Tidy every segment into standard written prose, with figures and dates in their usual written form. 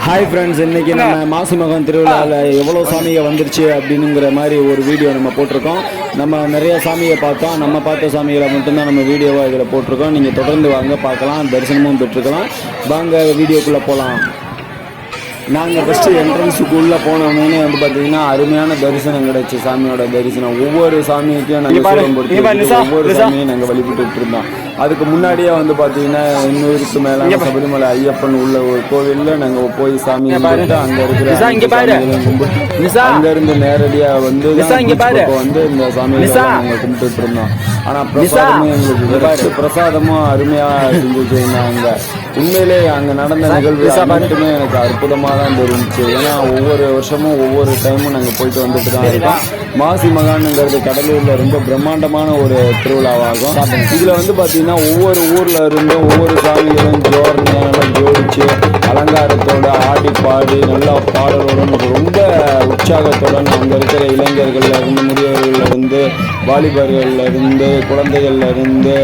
Hi friends, இன்றைக்கி நம்ம மாசி மகம் திருவிழாவில் எவ்வளோ சாமியை வந்துருச்சு அப்படிங்கிற மாதிரி ஒரு வீடியோ நம்ம போட்டிருக்கோம். நம்ம நிறைய சாமியை பார்த்தோம். நம்ம பார்த்த சாமிகளை மட்டும்தான் நம்ம வீடியோவாக இதில் போட்டிருக்கோம். நீங்கள் தொடர்ந்து வாங்க, பார்க்கலாம், தரிசனமும் பெற்றுக்கலாம். வாங்க வீடியோக்குள்ளே போகலாம். நாங்கள் ஃபஸ்ட்டு என்ட்ரன்ஸுக்குள்ளே போனோன்னே வந்து பார்த்தீங்கன்னா அருமையான தரிசனம் கிடைச்சி, சாமியோட தரிசனம். ஒவ்வொரு சாமிக்கும் நாங்கள் ஒவ்வொரு சாமியும் நாங்கள் வழிபட்டு இருந்தோம். அதுக்கு முன்னாடியே வந்து பார்த்தீங்கன்னா 200க்கு மேலே சபரிமலை ஐயப்பன் உள்ள ஒரு கோவிலில் நாங்கள் போய் சாமி கும்பிட்டு அங்கே இருக்கிற கும்பிட்டு அங்கேருந்து நேரடியாக வந்து வந்து இந்த சாமியை நாங்கள் கும்பிட்டு இருந்தோம். ஆனால் பிரசாதமும் எங்களுக்கு பிரசாதமும் அருமையாக செஞ்சு வச்சுருந்தாங்க. உண்மையிலே அங்கே நடந்த நிகழ்வு மட்டுமே எனக்கு அற்புதமாக தான் தெரிஞ்சிச்சு. ஏன்னா ஒவ்வொரு வருஷமும் ஒவ்வொரு டைமும் நாங்கள் போயிட்டு வந்துட்டு தான் இருக்கோம். மாசி மகானுங்கிறது கடலூரில் ரொம்ப பிரம்மாண்டமான ஒரு திருவிழாவாகும். இதில் வந்து பார்த்தீங்கன்னா ஒவ்வொரு ஊரில் இருந்தும் ஒவ்வொரு சாமிகளும் நல்லா ஜோடிச்சு அலங்காரத்தோட ஆடி பாடி நல்லா பாடலோட ரொம்ப உற்சாகத்துடன் அங்கே இருக்கிற இளைஞர்கள்ல இருந்து, முதியவர்கள்ல இருந்து, வாலிபர்கள்ல இருந்து, குழந்தைகள்ல இருந்து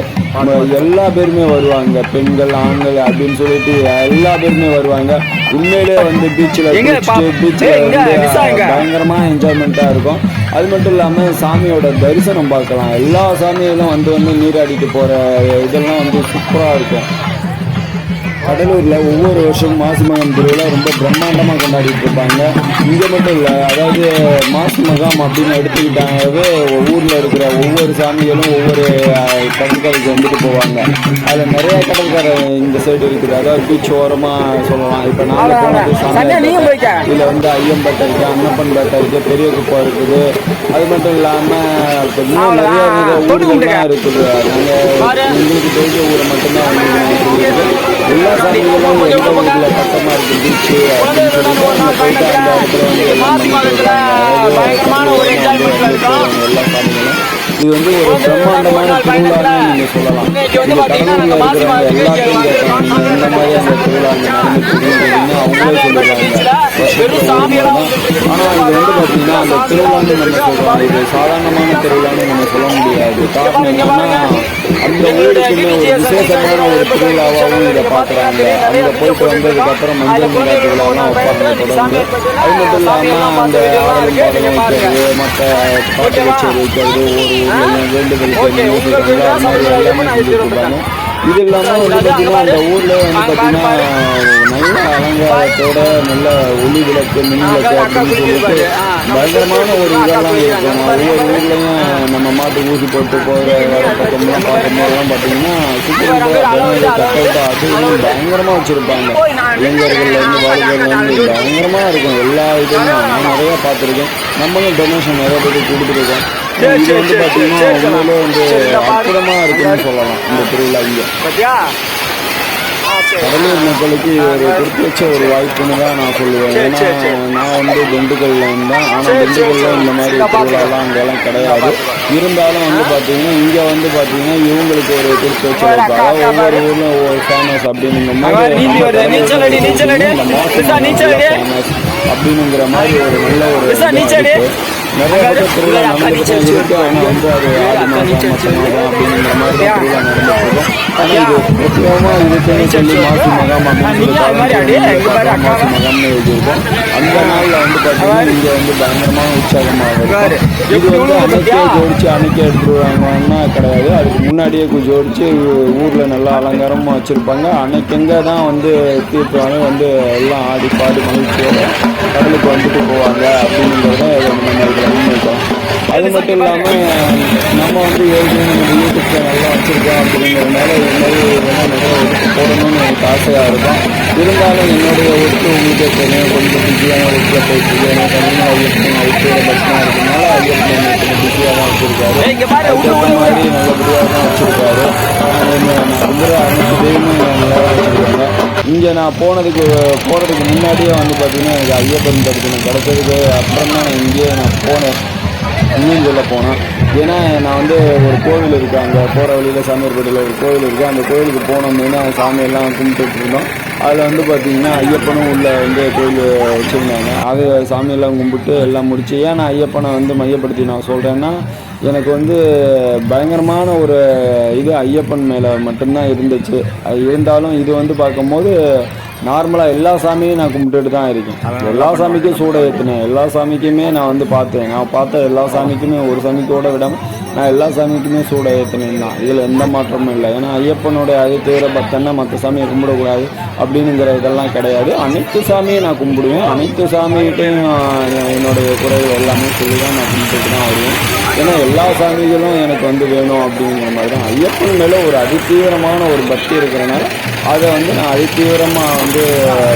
எல்லா பேருமே வருவாங்க. பெண்கள், ஆண்கள் அப்படின்னு சொல்லிட்டு எல்லா பேருமே வருவாங்க. உண்மையிலே வந்து பீச்சில் பயங்கரமா என்ஜாய்மெண்ட்டாக இருக்கும். அது மட்டும் இல்லாமல் சாமியோட தரிசனம் பார்க்கலாம். எல்லா சாமியிலும் வந்து நீராடிட்டு போகிற இதெல்லாம் வந்து சூப்பராக இருக்கும். கடலூரில் ஒவ்வொரு வருஷமும் மாசி மகம் திருவிழா ரொம்ப பிரம்மாண்டமாக கொண்டாடிட்டு இருப்பாங்க. இங்கே மட்டும் இல்லை, அதாவது மாசி மகம் அப்படின்னு எடுத்துக்கிட்டாங்கவே ஊரில் இருக்கிற ஒவ்வொரு சாமிகளும் ஒவ்வொரு கடற்கரைக்கு வந்துட்டு போவாங்க. அதில் நிறைய கடற்கரை இந்த சைடு இருக்குது. அதாவது பீச் ஓரமாக சொல்லலாம். இப்போ நாங்கள் போனது சாமி இதில் வந்து ஐயம்பேட்டை இருக்குது, அன்னப்பன் பேட்டை இருக்குது, பெரிய குப்பம் இருக்குது. அது மட்டும் இல்லாமல் இப்போ இன்னும் நிறைய ஊர்கள்லாம் இருக்குது. நாங்கள் எங்களுக்கு தெரிஞ்ச ஊரை மட்டும்தான் வந்து எல்லா சாமிகளும் எந்த ஊரில் பக்கமாக இருக்குது பீச்சு அப்படின்னு சொல்லிட்டு அங்கே போயிட்டு அந்த இடத்துல வந்து எல்லா சாமிகளும் இது வந்து ஒரு பிரம்மாண்டமான திருவிழான்னு நீங்கள் சொல்லலாம். இந்த கடலூரில் இருக்கிறவங்க எல்லாத்தையும் கேட்கலாம். நீங்கள் எந்த மாதிரி அந்த திருவிழா நடந்துச்சுன்னு அவங்களே சொல்லிடுறாங்க. ஆனால் இது வந்து பார்த்தீங்கன்னா அந்த திருவிழான்னு நம்ம சொல்கிறோம், இது சாதாரணமான திருவிழான்னு நம்ம சொல்ல முடியாது. காரணம் என்னன்னா அந்த ஊருக்குமே ஒரு விசேஷமான ஒரு திருவிழாவாகவும் இதை பார்க்குறாங்க. அங்கே போயிட்டு வந்ததுக்கப்புறம் மஞ்சள் நீரா திருவிழாலாம் வைப்பாங்க தொடர்ந்து. அது மட்டும் இல்லாமல் அந்த ஆடலும் பாடலும் வைக்கிறது, மற்ற பாட்டு கச்சேரி வைக்கிறது, ஒரு ஊர்லேயும் வேண்டுதல் வைக்கிறது, அது மாதிரி எல்லாமே செஞ்சுட்டு இருப்பாங்க. இது இல்லாமல் வந்து பார்த்தீங்கன்னா அந்த ஊரில் வந்து பார்த்தீங்கன்னா நல்ல அலங்காரத்தோட நல்ல ஒளி விளக்கு, மின் விளக்கு அப்படின்னு சொல்லிட்டு பயங்கரமான ஒரு இதெல்லாம் இருக்கும். ஒவ்வொரு ஊர்லேயும் நம்ம மாட்டு ஊசி போட்டு போகிற வர பக்கம்லாம் பார்க்கும்போதெல்லாம் பார்த்தீங்கன்னா கட்டவுட்டு அது பயங்கரமாக வச்சுருப்பாங்க. இளைஞர்கள்லேருந்து வாலிபர்லேருந்து பயங்கரமாக இருக்கும். எல்லா இதுலையும் நான் நிறையா பார்த்துருக்கேன். நம்மளும் டொனேஷன் நிறைய பேருக்கு கொடுத்துருக்கோம். இது வந்து பார்த்தீங்கன்னா உண்மையிலே வந்து அற்புதமாக இருக்குன்னு சொல்லலாம் இந்த திருவிழா. இங்கே கடலூர் மக்களுக்கு ஒரு கொடுத்து வச்ச ஒரு வாய்ப்புன்னு தான் நான் சொல்லுவேன். ஏன்னா நான் வந்து திண்டுக்கல்ல இருந்தேன். ஆனால் திண்டுக்கல்ல இந்த மாதிரி திருவிழாலாம் அங்கெல்லாம் கிடையாது. இருந்தாலும் வந்து பார்த்தீங்கன்னா இங்கே வந்து பார்த்தீங்கன்னா இவங்களுக்கு ஒரு கொடுத்து வச்ச வாய்ப்பு. அதாவது ஒவ்வொரு ஊரில் ஒவ்வொரு ஃபேமஸ் அப்படிங்கிற மாதிரி ஃபேமஸ் அப்படிங்கிற மாதிரி ஒரு நல்ல ஒரு நிறைய பக்கம் திருவிழா நடந்துகிட்டே இருக்கு. ஆனால் வந்து அது ஆடி மாதம் அப்படிங்கிற மாதிரி திருவிழா நடந்துட்டு இருக்கும். ஆனால் இது முக்கியமாக இதுக்குன்னு சொல்லி மாசி மகம் அப்படின்னு மாசி மகம்னு எழுதியிருக்கோம். அந்த நாளில் வந்து பார்த்தீங்கன்னா இங்கே வந்து பயங்கரமான உற்சாகமாக இருக்கும். இது வந்து அன்னைக்கே ஜோடிச்சு அன்னைக்கே எடுத்துருவாங்கன்னா கிடையாது. அதுக்கு முன்னாடியே ஜோடிச்சு ஊரில் நல்லா அலங்காரமாக வச்சுருப்பாங்க. அன்னைக்கெங்கே தான் வந்து தீர்த்தவானே வந்து எல்லாம் ஆடி பாடி மகிழ்ச்சியோட கடலுக்கு வந்துட்டு போவாங்க அப்படிங்கிறத நம்ம இருக்கும். அது மட்டும் இல்லாமல் நம்ம வந்து ஏற்கனவே நம்ம யூடியூப் சேனல்லாம் வச்சுருக்கோம் அப்படிங்கிறதுனால இது மாதிரி நிறைய எடுத்து போடணும்னு எனக்கு ஆசையாக இருக்கும். இருந்தாலும் என்னுடைய ஒர்க்கு உங்களுக்கே தெரியும், கொஞ்சம் பிஸியான ஒர்க்கில் போயிட்டு ஏன்னா தமிழ் ஐயப்பன் ஐக்கியோட பஸ்ஸாக இருக்கிறதுனால ஐயப்பன் கொஞ்சம் பிஸியாக தான் வச்சுருக்காரு. அதுக்கேற்ற மாதிரி நல்லபடியாக தான் வச்சுருக்காரு. நான் வந்து அனைத்து தெய்வமும் நல்லா வச்சுருக்காங்க. இங்கே நான் போகிறதுக்கு முன்னாடியே வந்து பார்த்திங்கன்னா எனக்கு ஐயப்பன் தரிசனம் கிடச்சதுக்கு அப்புறம் தான் இங்கேயே நான் போனேன். இன்னும் சொல்ல போனேன். ஏன்னா நான் வந்து ஒரு கோவில் இருக்குது, அங்கே போகிற வழியில் சாமியார்பேட்டையில் ஒரு கோவில் இருக்குது. அந்த கோவிலுக்கு போனோம்னா சாமியெல்லாம் கும்பிட்டுட்டு இருந்தோம். அதில் வந்து பார்த்திங்கன்னா ஐயப்பனும் உள்ளே வந்து கோயில் வச்சுருந்தாங்க. அது சாமியெல்லாம் கும்பிட்டு எல்லாம் முடிச்சு. ஏன் நான் ஐயப்பனை வந்து மையப்படுத்தி நான் சொல்கிறேன்னா, எனக்கு வந்து பயங்கரமான ஒரு இது ஐயப்பன் மேலே மட்டும்தான் இருந்துச்சு. அது இருந்தாலும் இது வந்து பார்க்கும்போது நார்மலாக எல்லா சாமியும் நான் கும்பிட்டுட்டு தான் இருக்கேன். எல்லா சாமிக்கும் சூட ஏற்றினேன், எல்லா சாமிக்குமே நான் வந்து பார்த்தேன். நான் பார்த்த எல்லா சாமிக்குமே ஒரு சாமிக்கோட விடாமல் நான் எல்லா சாமிக்குமே சூட ஏற்றினேன் தான். இதில் எந்த மாற்றமும் இல்லை. ஏன்னா ஐயப்பனுடைய அது தீவிர பக்தன்னா மற்ற சாமியை கும்பிடக்கூடாது அப்படின்னுங்கிற இதெல்லாம் கிடையாது. அனைத்து சாமியும் நான் கும்பிடுவேன். அனைத்து சாமிகிட்டையும் என்னுடைய குறைகள் எல்லாமே சொல்லி தான் நான் கும்பிட்டுட்டு தான் வருவேன். ஏன்னா எல்லா சாமிகளும் எனக்கு வந்து வேணும் அப்படிங்கிற மாதிரி தான். ஐயப்பன் மேலே ஒரு அதிதீவிரமான ஒரு பக்தி இருக்கிறனால அதை வந்து நான் அதிதீவிரமாக வந்து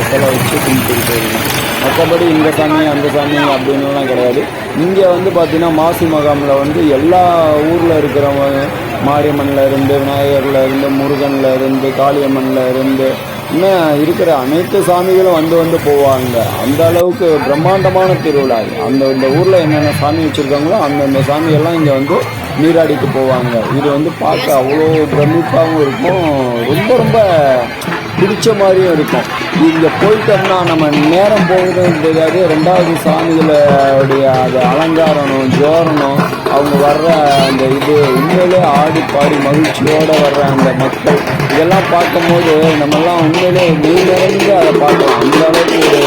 செலவழித்து கும்பிட்டுக்கிட்டு இருக்கேன். மற்றபடி இந்த சாமி அந்த சாமி அப்படின்னுலாம் கிடையாது. இங்கே வந்து பார்த்திங்கன்னா மாசி மகாமில் வந்து எல்லா ஊரில் இருக்கிறவங்க மாரியம்மனில் இருந்து, விநாயகரில் இருந்து, முருகனில் இருந்து, காளியம்மனில் இருந்து இன்னும் இருக்கிற அனைத்து சாமிகளும் வந்து போவாங்க. அந்த அளவுக்கு பிரம்மாண்டமான திருவிழா. இந்த ஊரில் என்னென்ன சாமி வச்சுருக்காங்களோ அந்தந்த சாமியெல்லாம் இங்கே வந்து நீராடிக்கு போவாங்க. இது வந்து பார்க்க அவ்வளோ பிரமிப்பாகவும் இருக்கும், ரொம்ப ரொம்ப பிடிச்ச மாதிரியும் இருக்கும். இங்கே போயிட்டோம்னா நம்ம நேரம் போகுதுன்னு தெரியாது. ரெண்டாவது சாமிகளுடைய அது அலங்காரணும், ஜோரணும், அவங்க வர்ற அந்த இது உண்மையிலே ஆடி பாடி மகிழ்ச்சியோடு வர்ற அந்த மக்கள் இதெல்லாம் பார்க்கும்போது நம்மெல்லாம் உண்மையிலே நிறைந்து அதை பார்க்கலாம். அந்த அளவுக்கு ஒரு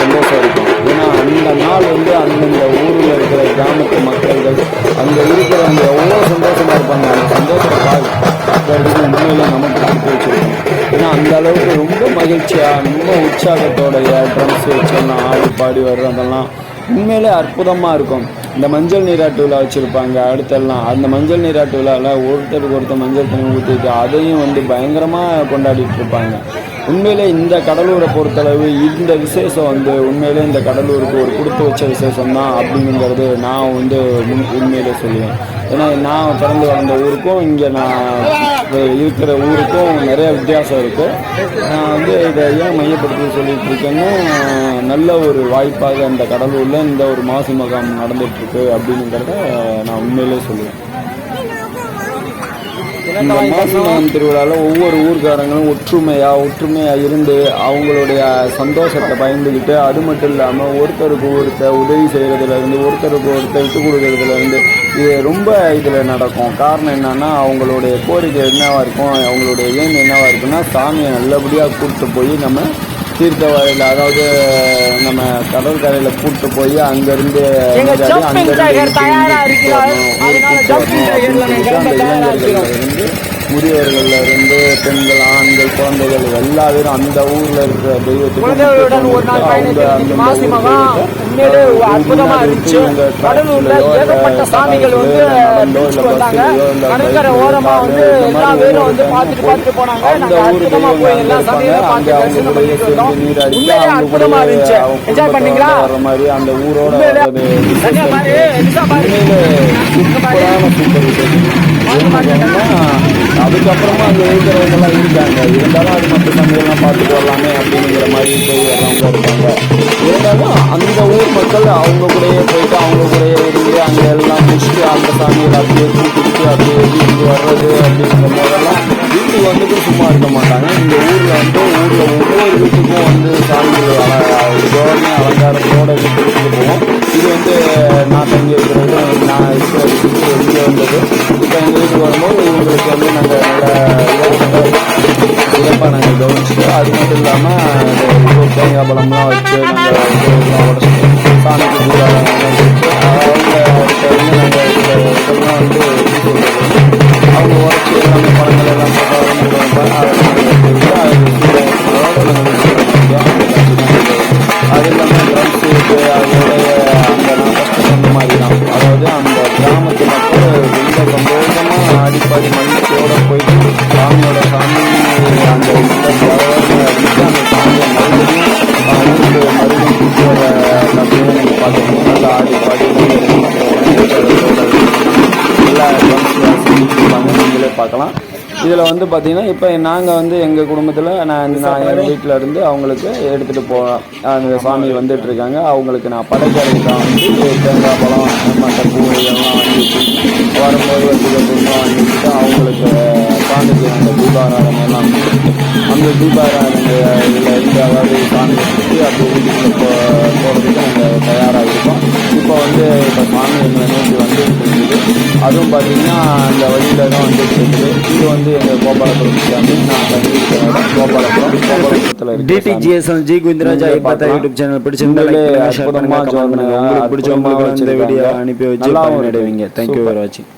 சந்தோஷம் இருக்கும். ஏன்னா அந்த நாள் வந்து அந்தந்த ஊரில் இருக்கிற கிராமத்து மக்கள்கள் அங்கே இருக்கிறவங்க எவ்வளோ சந்தோஷமாக இருப்பாங்க. அந்த சந்தோஷத்தை பார்க்கறதுக்கு உண்மையிலே நமக்கு கொடுத்து வச்சுருக்கோம். ஏன்னா அந்த அளவுக்கு ரொம்ப மகிழ்ச்சியாக ரொம்ப உற்சாகத்தோடைய ட்ரம்ஸ் வச்செல்லாம் ஆடி பாடி வர்றதெல்லாம் உண்மையிலே அற்புதமாக இருக்கும். இந்த மஞ்சள் நீராட்டு விழா வச்சுருப்பாங்க. அடுத்தெல்லாம் அந்த மஞ்சள் நீராட்டு விழாவில் ஒருத்தருக்கு ஒருத்தர் மஞ்சள் தண்ணி ஊற்றிட்டு அதையும் வந்து பயங்கரமாக கொண்டாடிட்டு இருப்பாங்க. உண்மையிலே இந்த கடலூரை பொறுத்தளவு இந்த விசேஷம் வந்து உண்மையிலே இந்த கடலூருக்கு ஒரு கொடுத்து வச்ச விசேஷம் தான் அப்படிங்கிறது நான் வந்து உண்மையிலே சொல்லுவேன். ஏன்னா நான் பிறந்து வளர்ந்த ஊருக்கும் இங்கே நான் இருக்கிற ஊருக்கும் நிறைய வித்தியாசம் இருக்குது. நான் வந்து இதை ஏன் மையப்படுத்தி சொல்லிட்டு இருக்கேன்னா, நல்ல ஒரு வாய்ப்பாக இந்த கடலூரில் இந்த ஒரு மாசி மகாம் நடந்துகிட்ருக்கு அப்படிங்கிறத நான் உண்மையிலே சொல்லுவேன். இந்த மாசி மகம் திருவிழாவில் ஒவ்வொரு ஊர்காரங்களும் ஒற்றுமையாக இருந்து அவங்களுடைய சந்தோஷத்தை பயந்துக்கிட்டு, அது மட்டும் இல்லாமல் ஒருத்தருக்கு ஒருத்தர் உதவி செய்கிறதுலேருந்து, ஒருத்தருக்கு ஒருத்தர் விட்டு கொடுக்கறதுலேருந்து இது ரொம்ப இதில் நடக்கும். காரணம் என்னன்னா, அவங்களுடைய கோரிக்கை என்னவாக இருக்கும், அவங்களுடைய ஏம் என்னவாக இருக்குன்னா, சாமியை நல்லபடியாக கூப்பிட்டு போய் நம்ம தீர்த்த வாயில், அதாவது நம்ம கடற்கரையில் கூப்பிட்டு போய் அங்கேருந்து முதியவர்கள்ல இருந்து பெண்கள், ஆண்கள், குழந்தைகள் எல்லா பேரும் அந்த ஊர்ல இருக்கிற தெய்வத்துக்கு அற்புதமா இருந்துச்சு. கடலூர்ல ஏகப்பட்ட சாமிகள் வந்து வந்தாங்க. கடற்கரை ஓரமா வந்து எல்லா பேரும் வந்து பார்த்துட்டு போனாங்க. நாங்க அற்புதமா போய் எல்லா சாமியும் பார்த்து தரிசனம் பண்ணிட்டு வந்தோம். உண்மையிலே அற்புதமா இருந்துச்சு. என்ஜாய் பண்ணீங்களா? மாதிரி அந்த ஊரோட அதுக்கப்புறமா அங்கே இருக்கிறவங்கெல்லாம் இருக்காங்க. இருந்தாலும் அது மற்ற சமையல்லாம் பார்த்துட்டு வரலாமே அப்படிங்கிற மாதிரி போய் வர்றவங்க இருக்காங்க. இருந்தாலும் அந்த ஊர் மக்கள் அவங்க கூடயே போயிட்டு அவங்க கூடயே இருந்து அங்கே எல்லாம் முடிச்சுட்டு அந்த சாமியில் அப்படியே கூட்டிக்கிட்டு அப்படியே வீட்டுக்கு வர்றது அப்படிங்கிற போதெல்லாம் வீட்டுக்கு வந்துட்டு சும்மா இருக்க மாட்டாங்க. இந்த ஊரில் வந்து ஒவ்வொரு வீட்டுக்கும் வந்து சாமிகள் தோரணை அலங்காரத்தோடு வீட்டுக்கு போவோம். இது வந்து நான் தங்கி இருக்கிறது, நான் இருக்கிற வீட்டுக்கு வெளியே வந்தது. இப்போ எங்கள் வீட்டுக்கு வரும்போது இவங்களுக்கு வந்து நாங்கள் சிறப்பாக நாங்கள் கவனிச்சுட்டு, அது மட்டும் இல்லாமல் தேங்காய் பழம்லாம் வச்சு நாங்கள் உடச்சி சாமிக்கு பூரா வச்சுட்டு அவங்கள்ட்ட வந்து நாங்கள் இதெல்லாம் வந்து அவங்க உடச்சி எல்லாமே பழங்கள் எல்லாம் போட்டு அது இல்லாமல் ட்ரம்ஸ் இருக்குது. அதோடைய அந்த நான் ஃபஸ்ட்டு சொன்ன மாதிரி தான், அதாவது அந்த கிராமத்து மக்கள் ரொம்ப சந்தோஷமாக ஆடிப்பாடி மகிழ்ச்சியோடு போயிட்டு சாமியோட சாமி அந்த அந்த சாமியை மறுபடியும் கூப்பிட்டு வர எல்லாத்தையும் நீங்கள் பார்த்துக்கணும். நல்லா ஆடிப்பாடி நல்லா ட்ரம்ஸ் நீங்களே பார்க்கலாம். இதில் வந்து பார்த்திங்கன்னா இப்போ நாங்கள் வந்து எங்கள் குடும்பத்தில் நான் எங்கள் வீட்டில் இருந்து அவங்களுக்கு எடுத்துகிட்டு போவேன். அந்த சாமி வந்துட்டுருக்காங்க, அவங்களுக்கு நான் படைக்கலைக்கு வந்து தேங்காய் பழம் மற்ற பூ இதெல்லாம் வாங்கிட்டு வரும்போது வச்சுக்கிறதுலாம் வாங்கிட்டு அவங்களுக்கு சாமிக்கு அந்த தீபாராதனைலாம் அந்த தீபாராதனை இதில் இருந்து அதாவது சாமியை சுற்றி அப்படி வீட்டுக்குள்ளே போகிறதுக்கு நாங்கள் தயாராக இருக்கோம். இப்போ சாமி எங்களை நோக்கி வந்துட்டு இருக்குது. அதுவும் பார்த்தீங்கன்னா அந்த வழியில் தான் வந்துட்டு இருக்குது. இது வந்து எங்கள் கோபாலபுரம் சாமி. நான் தங்கியிருக்கிற இடம் கோபாலபுரத்தில் இருக்கு. டிடிஜிஎஸ்எல் G Govindaraj Ayyappa YouTube channel பிடிச்சிருந்தா அற்புதமாக உங்களுக்கு பிடிச்சவங்களுக்கு இந்த வீடியோ அனுப்பி வச்சு பயனடைவீங்க. தேங்க்யூ ஃபார் வாட்சிங்.